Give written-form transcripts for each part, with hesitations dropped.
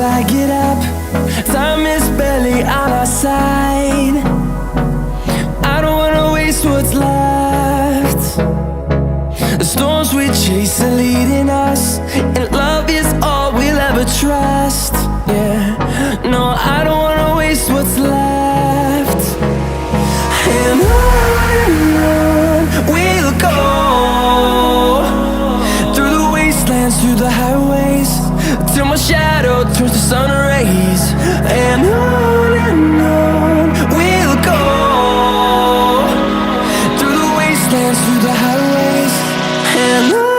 till I get up. Time is barely on our side. I don't wanna waste what's left. The storms we chase are leading us, and love is all we'll ever trust. Yeah, no, I don't wanna waste what's left. And on we'll go, through the wastelands, through the highways, till my shadow turns to sun rays. And on we'll go, through the wastelands, through the highways, and on.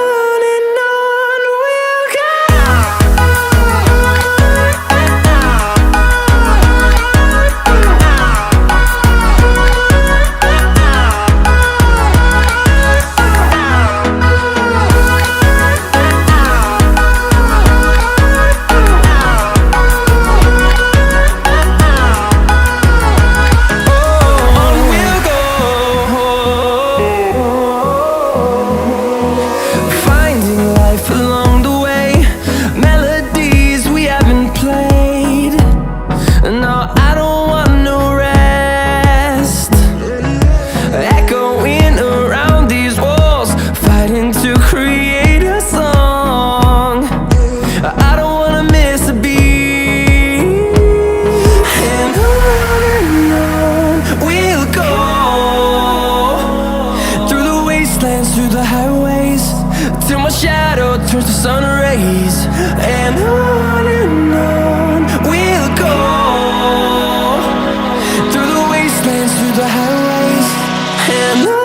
Through the highways, till my shadow turns to sun rays. And on we'll go, through the wastelands, through the highways, and on.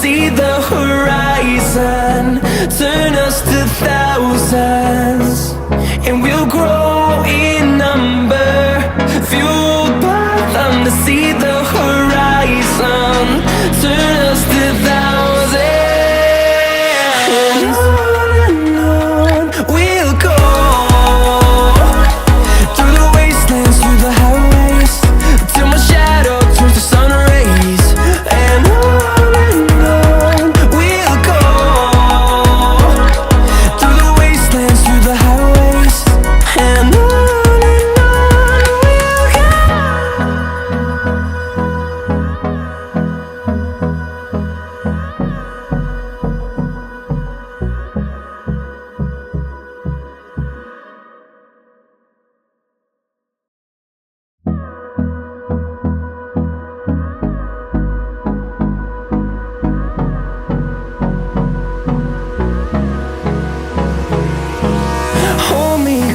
See the horizon turn us to thousands, and we'll grow in number, fueled by them to see the horizon turn us to thousands. And on we'll go, through the wastelands, through the highways, till my shadow turns to sun rays. And on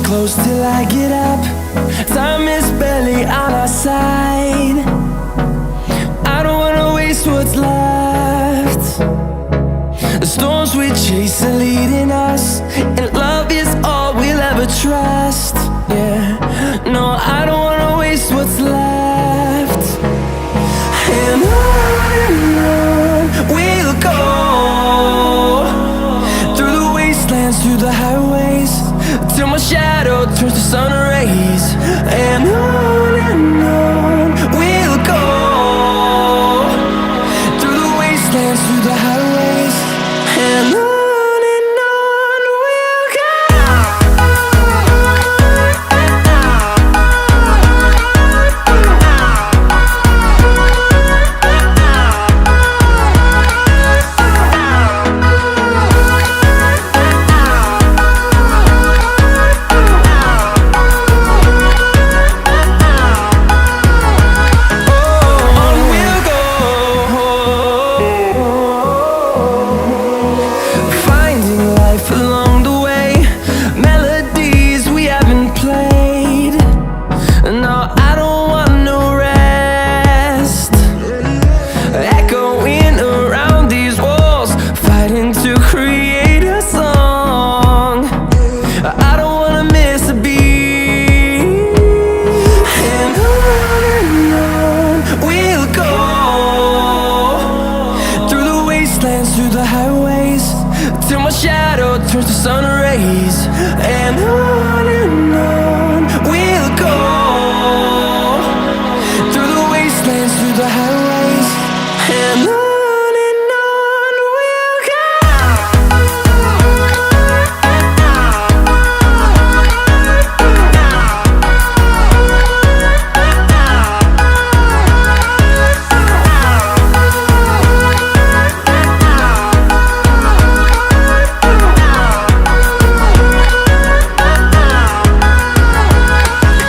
close till I get up. Time is barely on our side. I don't wanna waste what's left. The storms we chase are leading us, and love is all we'll ever trust. Yeah, no, I don't wanna waste what's left. And on we'll go, through the wastelands, through the highways, till my shadow turns to sun rays. And on we'll go, through the wastelands, through the highways, and on. and on we'll go, through the wastelands, through the highways, and on we'll go.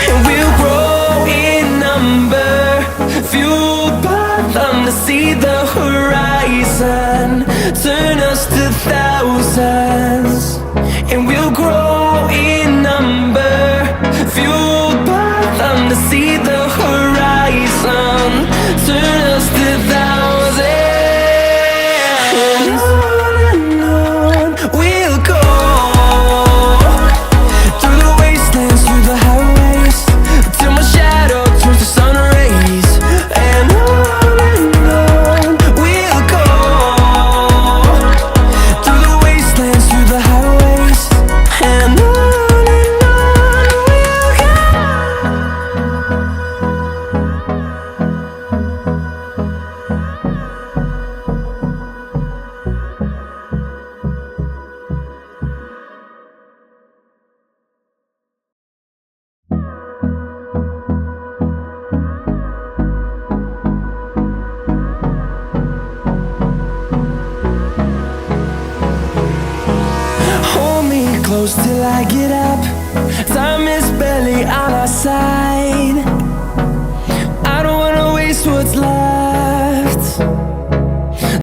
And we'll grow in number, fueled by them to see the horizon, turn us to thousands. And we'll grow in number, fueled by them to see the horizon, turn us to thousands. And on we'll go, through the wastelands, through the highways, till my shadow turns to sun rays. And on we'll go, through the wastelands, through the highways, and on we'll go. Hold me close till I get up. Time is barely on our side.